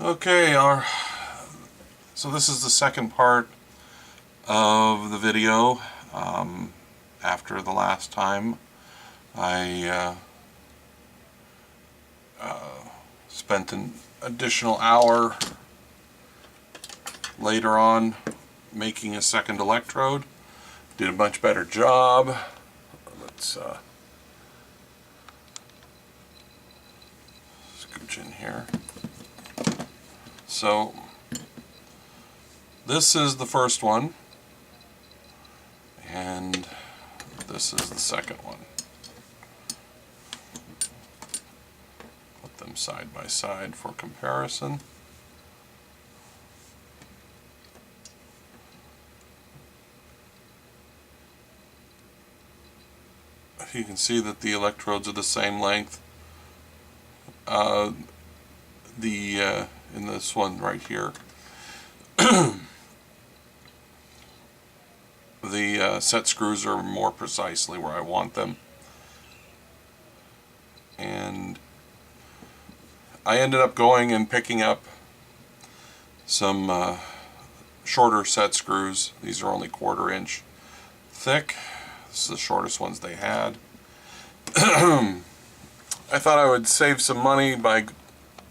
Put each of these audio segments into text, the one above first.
Okay, so this is the second part of the video. After the last time, I spent an additional hour later on making a second electrode. Did a much better job. Let's scooch in here. So this is the first one, and this is the second one. Put them side by side for comparison. You can see that the electrodes are the same length. In this one right here, the set screws are more precisely where I want them, and I ended up going and picking up some shorter set screws. These are only 1/4 inch thick. This is the shortest ones they had. I thought I would save some money by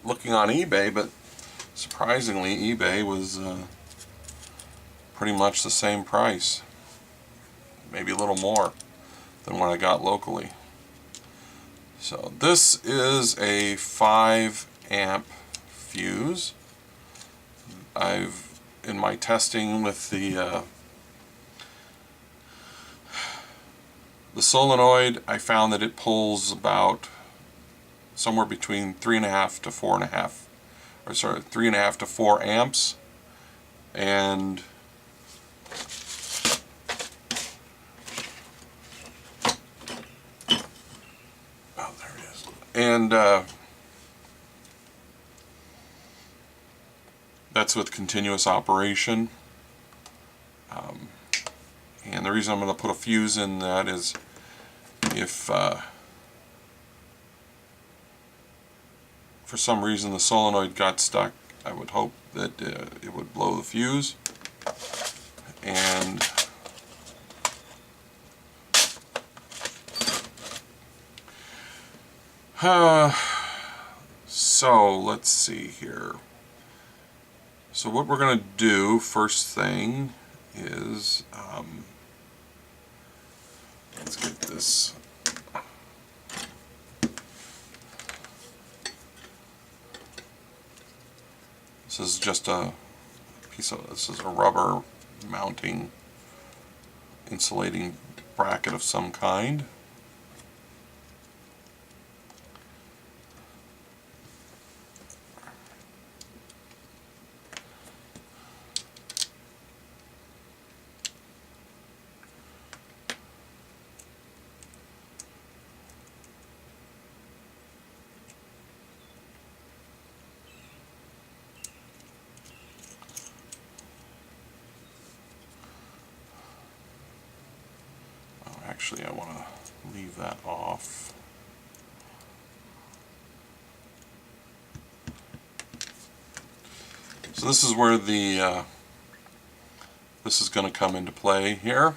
looking on eBay, but surprisingly eBay was pretty much the same price, maybe a little more than what I got locally. So this is a 5 amp fuse. In my testing with the solenoid, I found that it pulls about somewhere between 3.5 to 4.5, or sorry, 3.5 to 4 amps, and oh, there it is. And that's with continuous operation. And the reason I'm going to put a fuse in that is if for some reason the solenoid got stuck, I would hope that it would blow the fuse. And so let's see here. So what we're going to do first thing is let's get this. This is just a this is a rubber mounting insulating bracket of some kind. Actually, I want to leave that off. So this is where the this is going to come into play here.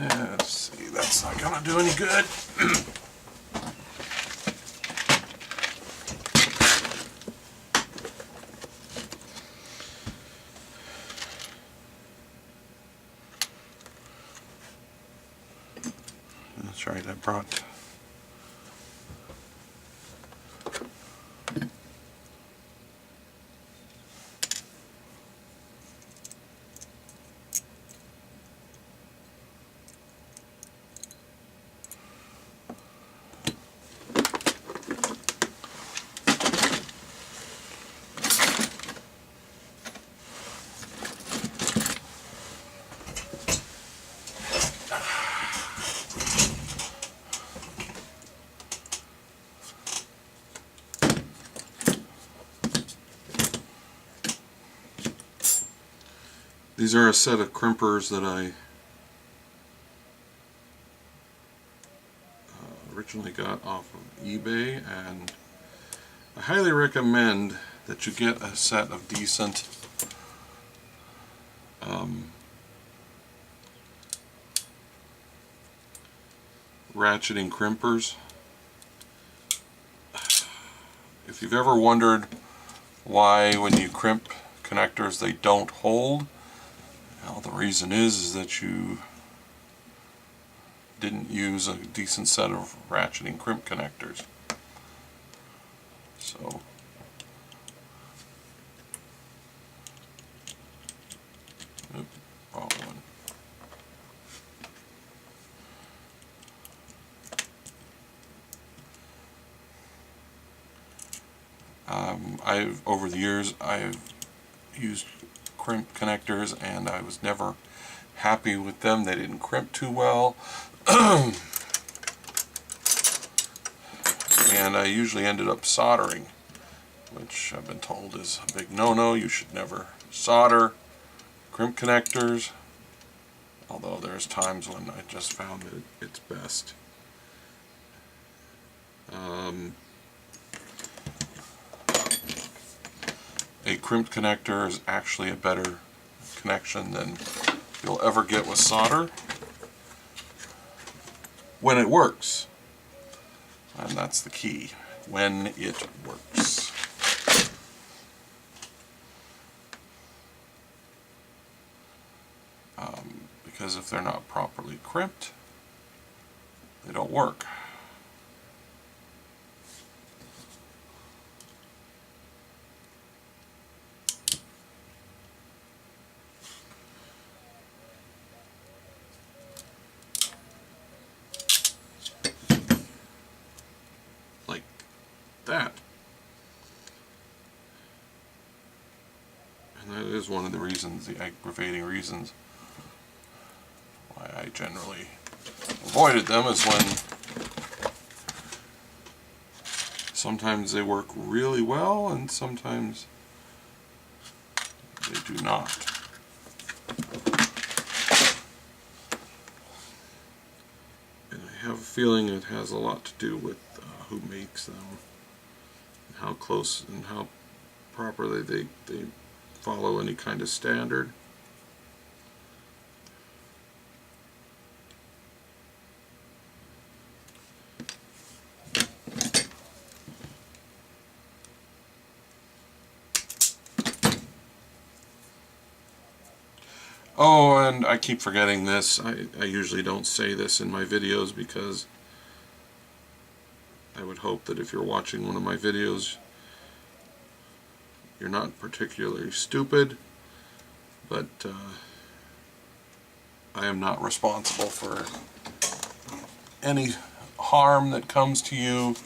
Let's see, that's not gonna do any good. That's right, I brought These are a set of crimpers that I originally got off of eBay, and I highly recommend that you get a set of decent ratcheting crimpers. If you've ever wondered why when you crimp connectors they don't hold, well, the reason is that you didn't use a decent set of ratcheting crimp connectors. So wrong one. Over the years I've used crimp connectors and I was never happy with them. They didn't crimp too well. And I usually ended up soldering, which I've been told is a big no-no. You should never solder crimp connectors, although there's times when I just found that it's best. A crimped connector is actually a better connection than you'll ever get with solder when it works. And that's the key, when it works. Because if they're not properly crimped, they don't work. Like that. And that is one of the reasons, the aggravating reasons, why I generally avoided them, is when sometimes they work really well and sometimes they do not. And I have a feeling it has a lot to do with who makes them, and how close and how properly they follow any kind of standard. Oh, and I keep forgetting this. I usually don't say this in my videos because I would hope that if you're watching one of my videos, you're not particularly stupid, but I am not responsible for any harm that comes to you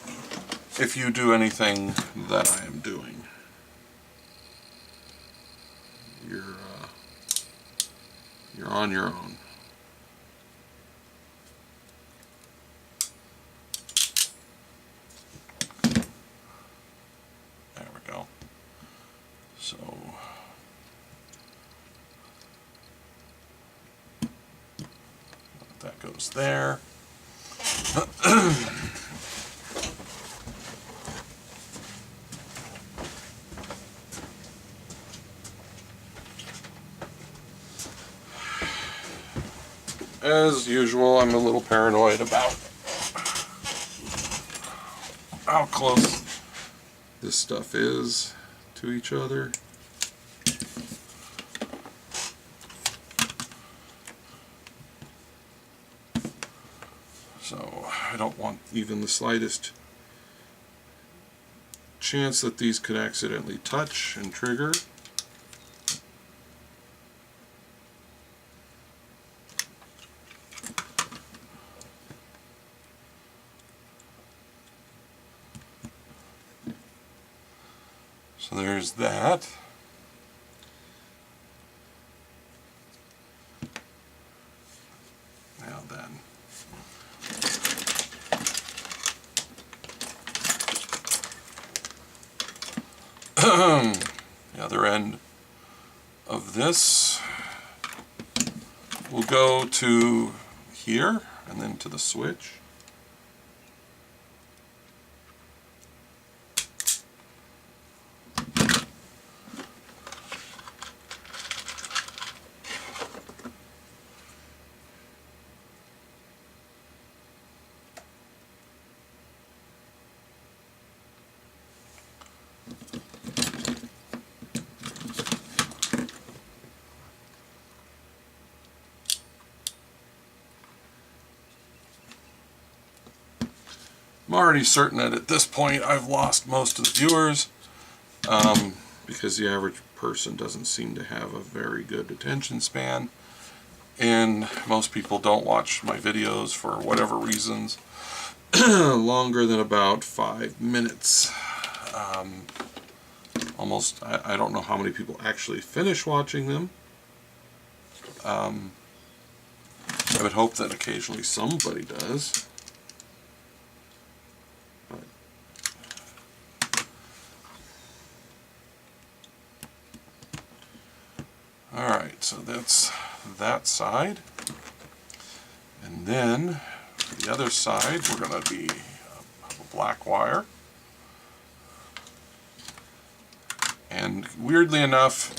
if you do anything that I am doing. You're on your own. There we go. So that goes there. As usual, I'm a little paranoid about how close this stuff is to each other. So I don't want even the slightest chance that these could accidentally touch and trigger. So there's that. Now then, the other end of this we'll go to here and then to the switch. I'm already certain that at this point I've lost most of the viewers because the average person doesn't seem to have a very good attention span, and most people don't watch my videos for whatever reasons longer than about 5 minutes. Almost, I don't know how many people actually finish watching them. I would hope that occasionally somebody does. Alright, so that's that side. And then the other side, we're going to be a black wire. And weirdly enough,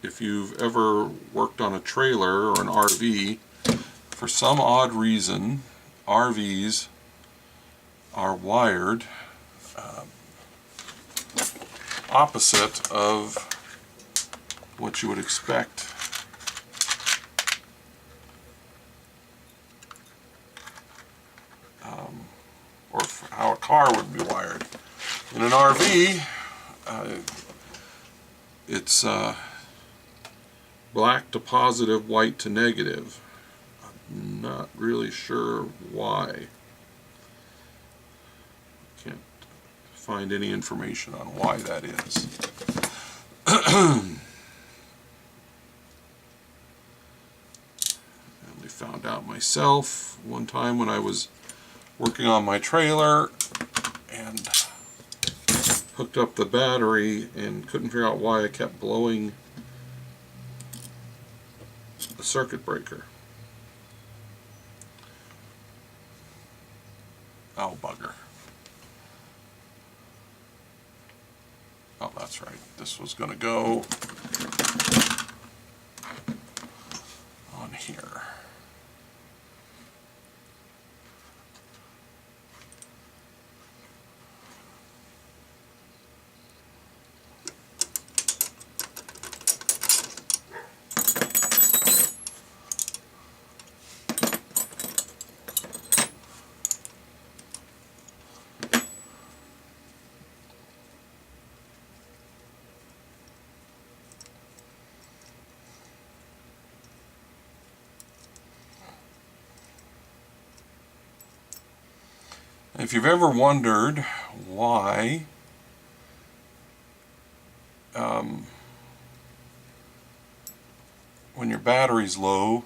if you've ever worked on a trailer or an RV, for some odd reason, RVs are wired opposite of what you would expect or how a car would be wired. In an RV, it's black to positive, white to negative. I'm not really sure why. Can't find any information on why that is. I only found out myself one time when I was working on my trailer and hooked up the battery and couldn't figure out why I kept blowing the circuit breaker. Oh, bugger. Oh, that's right. This was going to go on here. If you've ever wondered why when your battery's low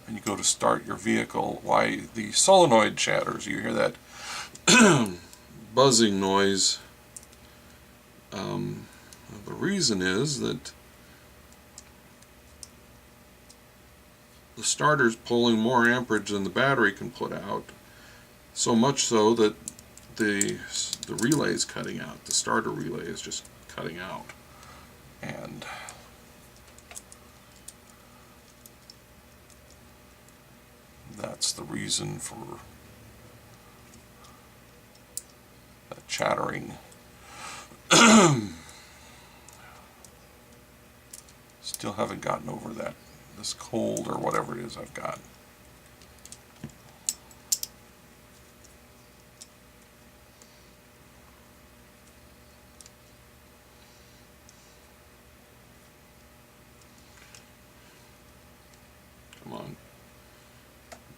and you go to start your vehicle, why the solenoid chatters, you hear that buzzing noise, the reason is that the starter's pulling more amperage than the battery can put out. So much so that the relay is cutting out. The starter relay is just cutting out. And that's the reason for that chattering. Still haven't gotten over this cold or whatever it is I've got. Come on.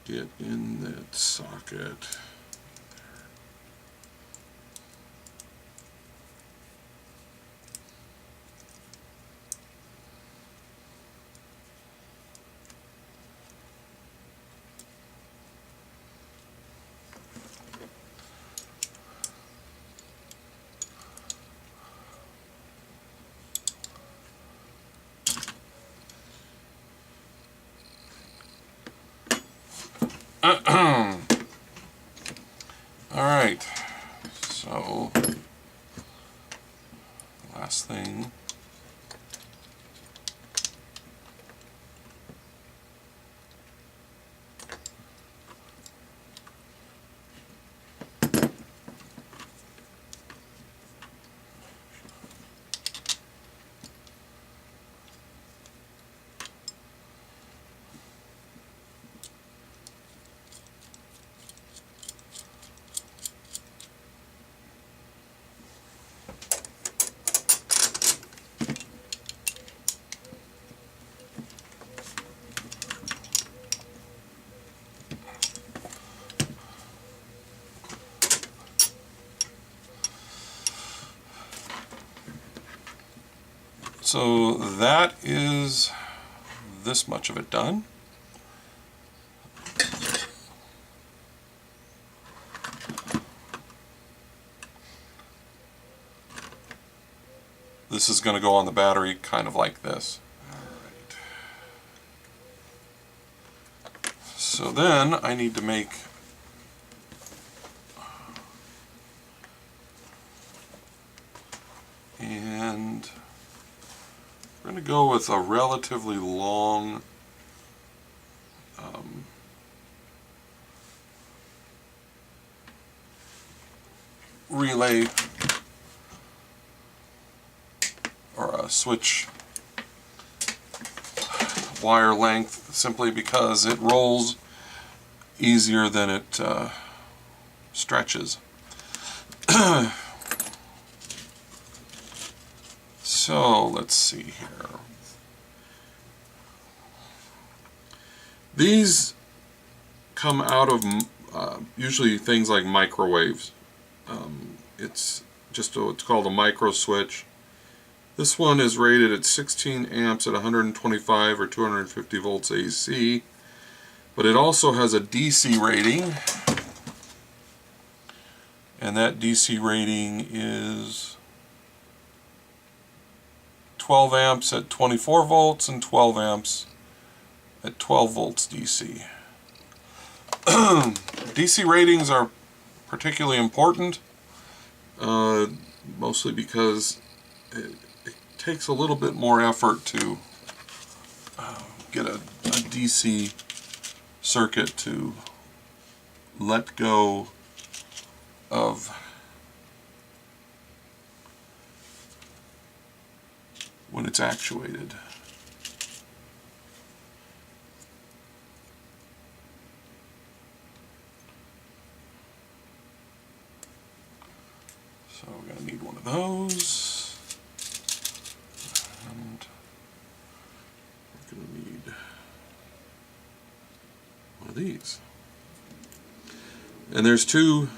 Get in that socket. Alright, so last thing. So that is this much of it done. This is going to go on the battery kind of like this. Alright. So then I need to make and we're going to go with a relatively long relay or a switch wire length, simply because it rolls easier than it stretches. So let's see here. These come out of usually things like microwaves. It's called a micro switch. This one is rated at 16 amps at 125 or 250 volts AC, but it also has a DC rating, and that DC rating is 12 amps at 24 volts and 12 amps at 12 volts DC. DC ratings are particularly important, mostly because it takes a little bit more effort to get a DC circuit to let go of when it's actuated. So we're going to need one of those, and we're going to need one of these. And there's two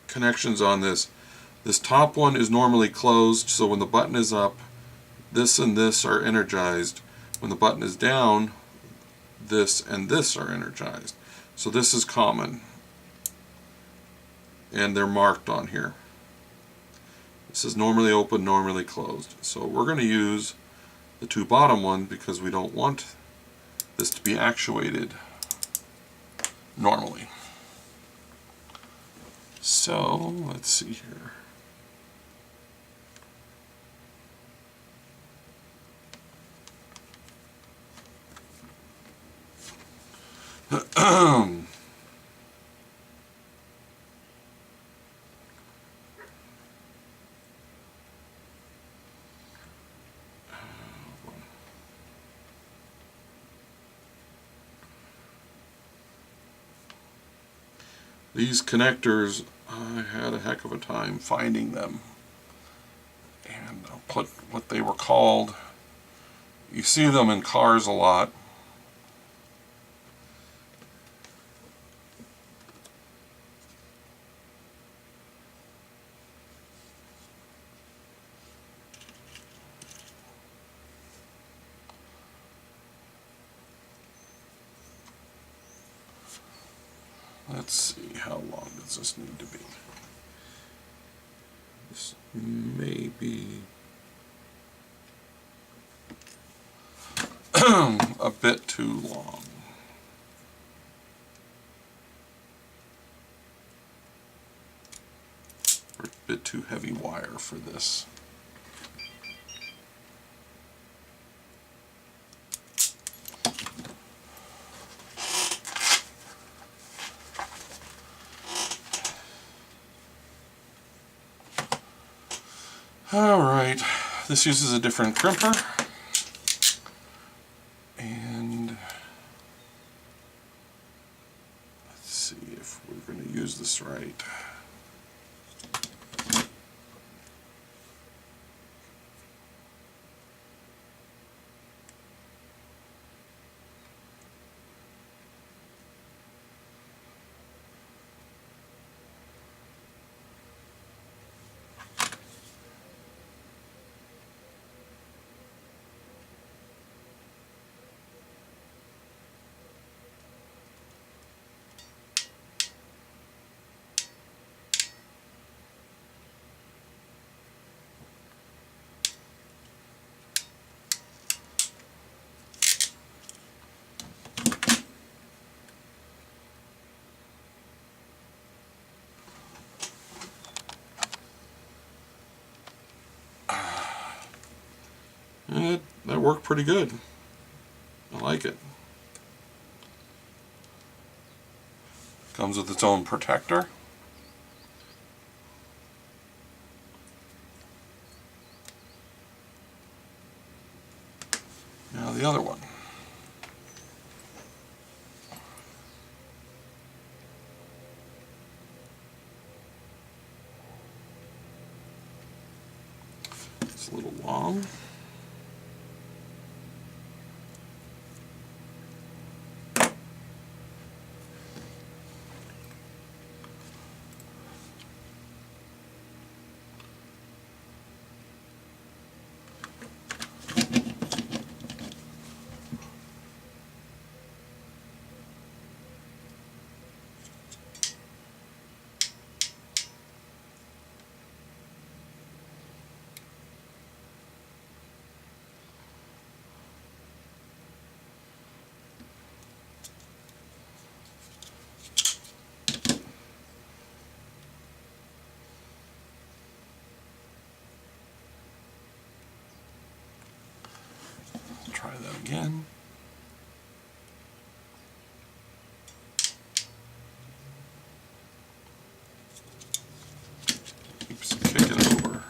connections on this. This top one is normally closed, so when the button is up, this and this are energized. When the button is down, this and this are energized. So this is common, and they're marked on here. This is normally open, normally closed. So we're going to use the two bottom ones because we don't want this to be actuated normally. So let's see here. These connectors, I had a heck of a time finding them, and I'll put what they were called. You see them in cars a lot. Let's see, how long does this need to be? This may be a bit too long. bit too heavy wire for this. Alright, this uses a different crimper, and let's see if we're going to use this right. That worked pretty good. I like it. Comes with its own protector. Now the other one. It's a little long. Try that again. Keeps kicking over.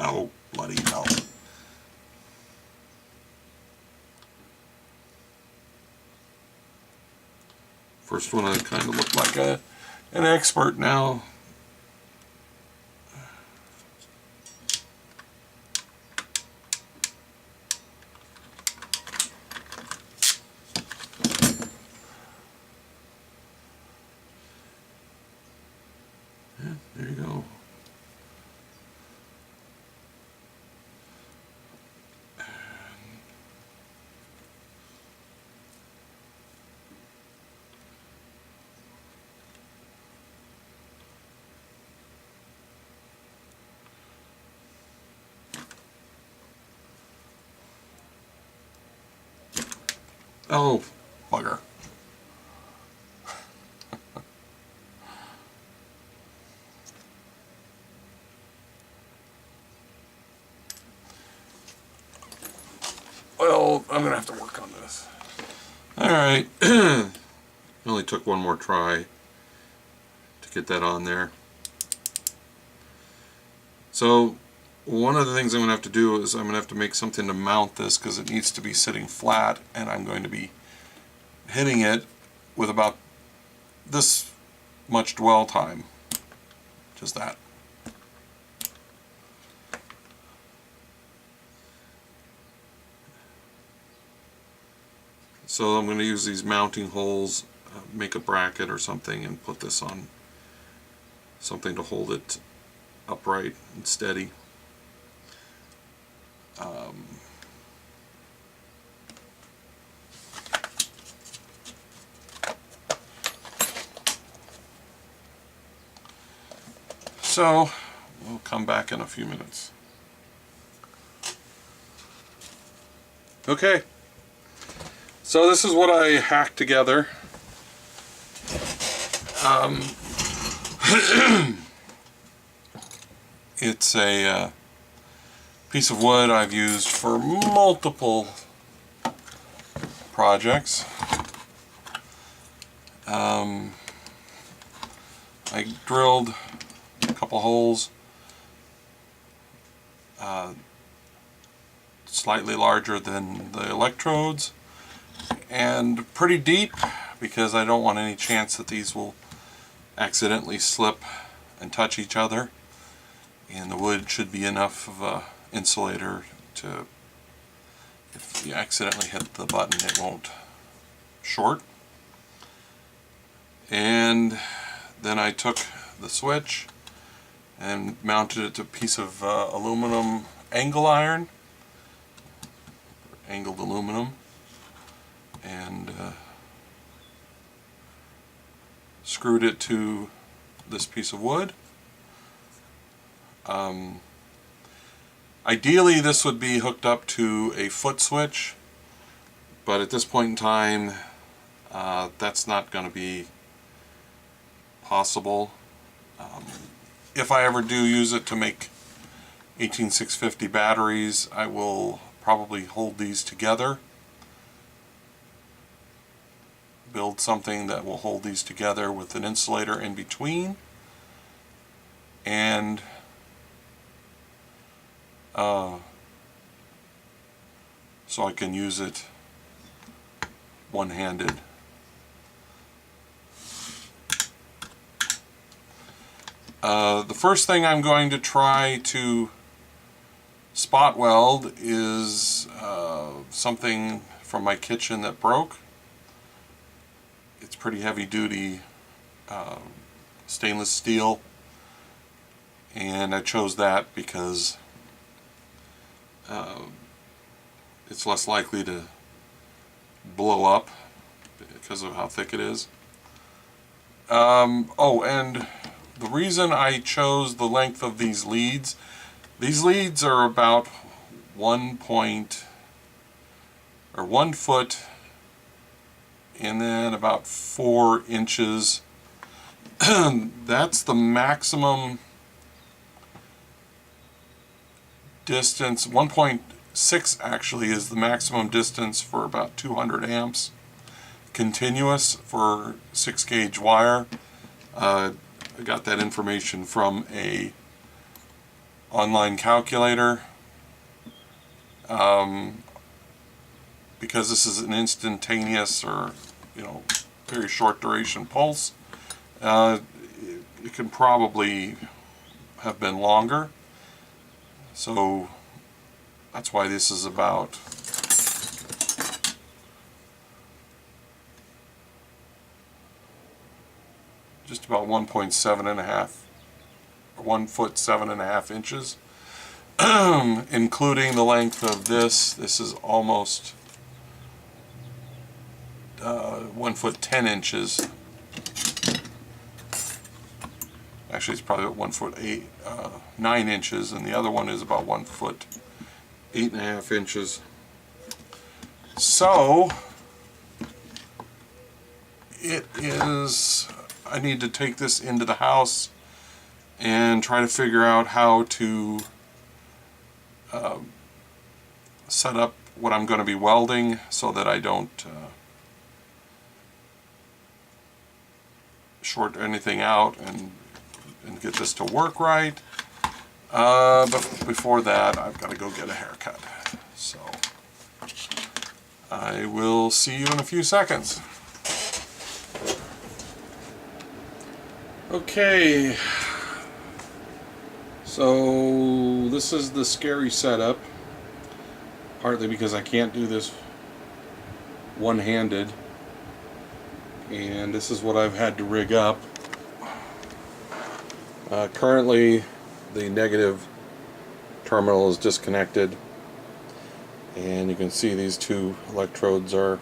Oh, bloody hell. First one I kind of looked like an expert now. Yeah, there you go. Oh, bugger. Well, I'm going to have to work on this. Alright. It only took one more try to get that on there. So, one of the things I'm going to have to do is I'm going to have to make something to mount this because it needs to be sitting flat, and I'm going to be hitting it with about this much dwell time. Just that. So I'm going to use these mounting holes, make a bracket or something, and put this on something to hold it upright and steady. So we'll come back in a few minutes. Okay, so this is what I hacked together. It's a piece of wood I've used for multiple projects. I drilled a couple holes, slightly larger than the electrodes, and pretty deep, because I don't want any chance that these will accidentally slip and touch each other. And the wood should be enough of a insulator to, if you accidentally hit the button, it won't short. And then I took the switch and mounted it to a piece of aluminum angle iron, angled aluminum, and screwed it to this piece of wood. Ideally this would be hooked up to a foot switch, but at this point in time that's not going to be possible. If I ever do use it to make 18650 batteries, I will probably hold these together, build something that will hold these together with an insulator in between, and so I can use it one-handed. The first thing I'm going to try to spot weld is something from my kitchen that broke. It's pretty heavy duty stainless steel, and I chose that because it's less likely to blow up because of how thick it is. Oh, and the reason I chose the length of these leads are about 1 foot and then about 4 inches. That's the maximum distance. 1.6 actually is the maximum distance for about 200 amps continuous for 6-gauge wire. I got that information from a online calculator. Because this is an instantaneous, or very short duration pulse, it can probably have been longer. So that's why this is about just about 1.7 or 1 foot 7.5 inches, including the length of this. This is almost 1 foot 10 inches. Actually, it's probably 1 foot 9 inches, and the other one is about 1 foot 8.5 inches. So it is. I need to take this into the house and try to figure out how to set up what I'm going to be welding so that I don't short anything out, and get this to work right. But before that, I've got to go get a haircut. So I will see you in a few seconds. Okay, so this is the scary setup, partly because I can't do this one-handed, and this is what I've had to rig up. Currently the negative terminal is disconnected, And you can see these two electrodes are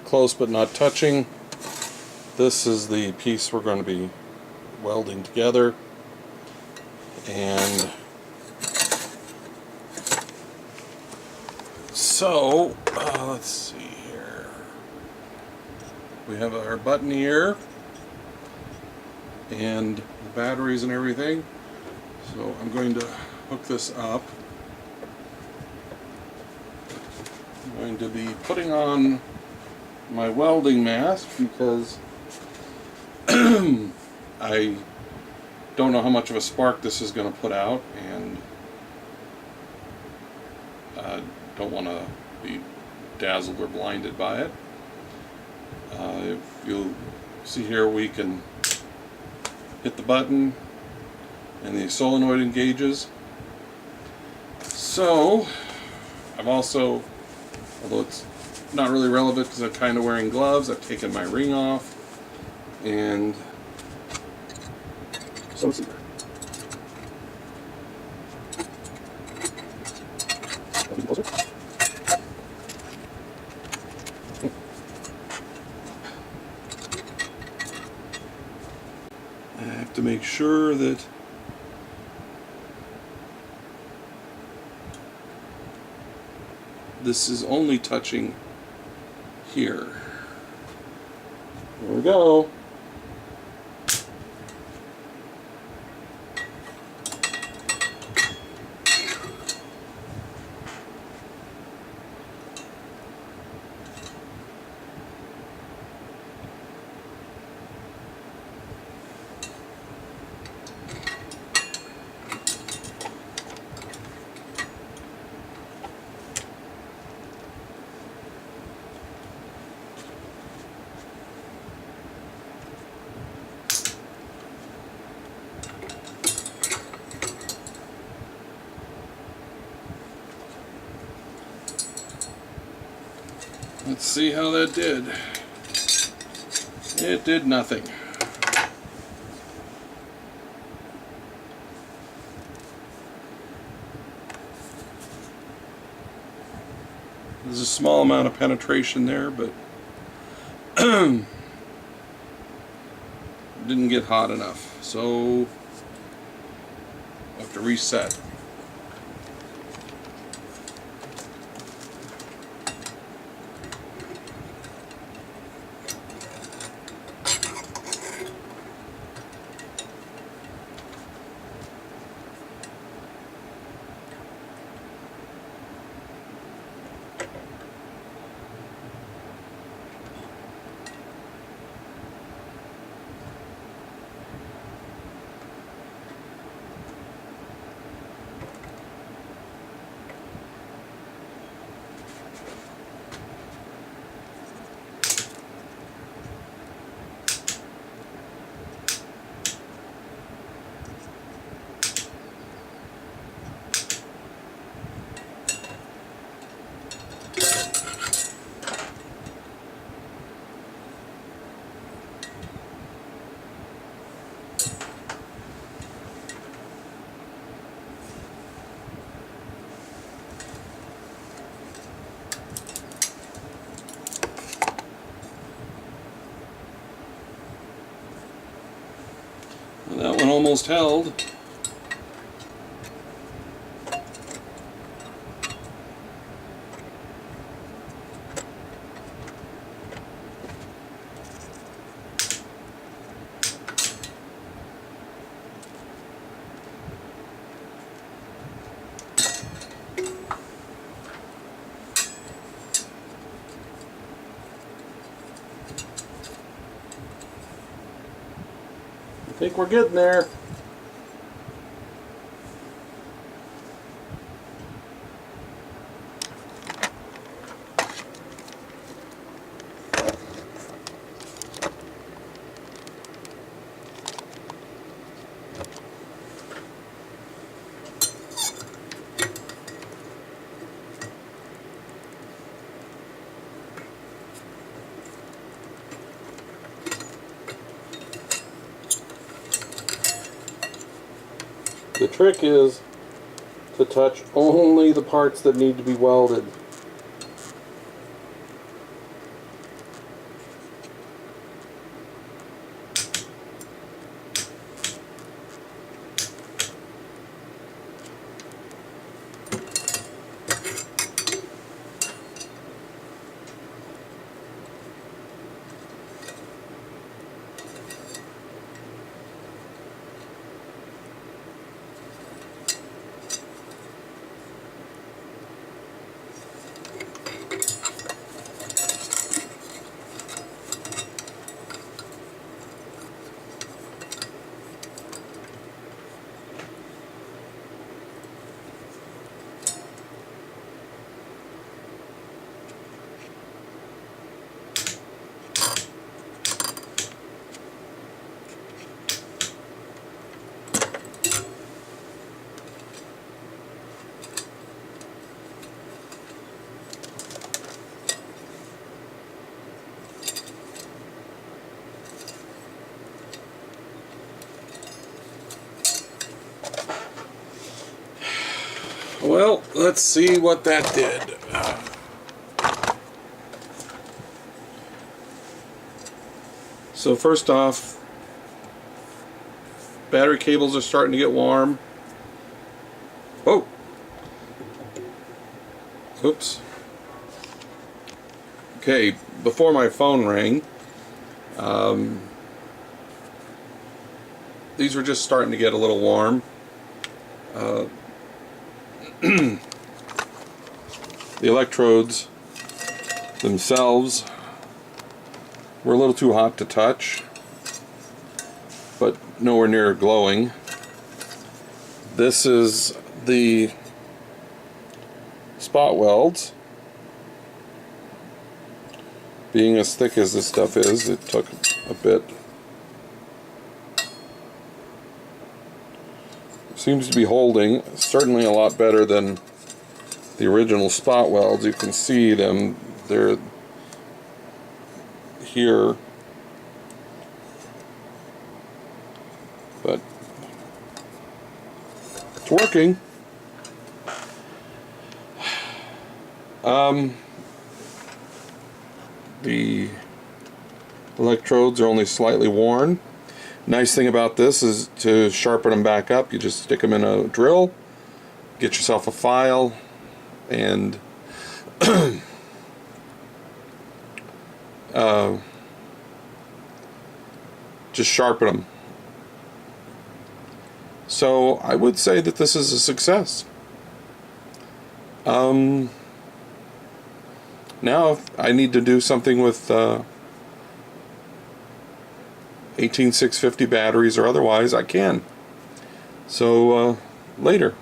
close but not touching. This is the piece we're going to be welding together. And so, let's see here. We have our button here and the batteries and everything. So I'm going to hook this up. I'm going to be putting on my welding mask because I don't know how much of a spark this is going to put out, and I don't want to be dazzled or blinded by it. If you'll see here, we can hit the button and the solenoid engages. So I've also, although it's not really relevant because I'm kind of wearing gloves, I've taken my ring off and so see. I have to make sure that this is only touching here. There we go. Let's see how that did. It did nothing. There's a small amount of penetration there, but didn't get hot enough. So I have to reset. And that one almost held. I think we're getting there. The trick is to touch only the parts that need to be welded. Well, let's see what that did. So first off, battery cables are starting to get warm. Oh! Oops. Okay, before my phone rang, these were just starting to get a little warm. The electrodes themselves were a little too hot to touch, but nowhere near glowing. This is the spot welds. Being as thick as this stuff is, it took a bit. Seems to be holding, certainly a lot better than the original spot welds. You can see them, they're here, but it's working. The electrodes are only slightly worn. Nice thing about this is to sharpen them back up, you just stick them in a drill, get yourself a file, and just sharpen them. So I would say that this is a success. Now if I need to do something with 18650 batteries or otherwise, I can. So later.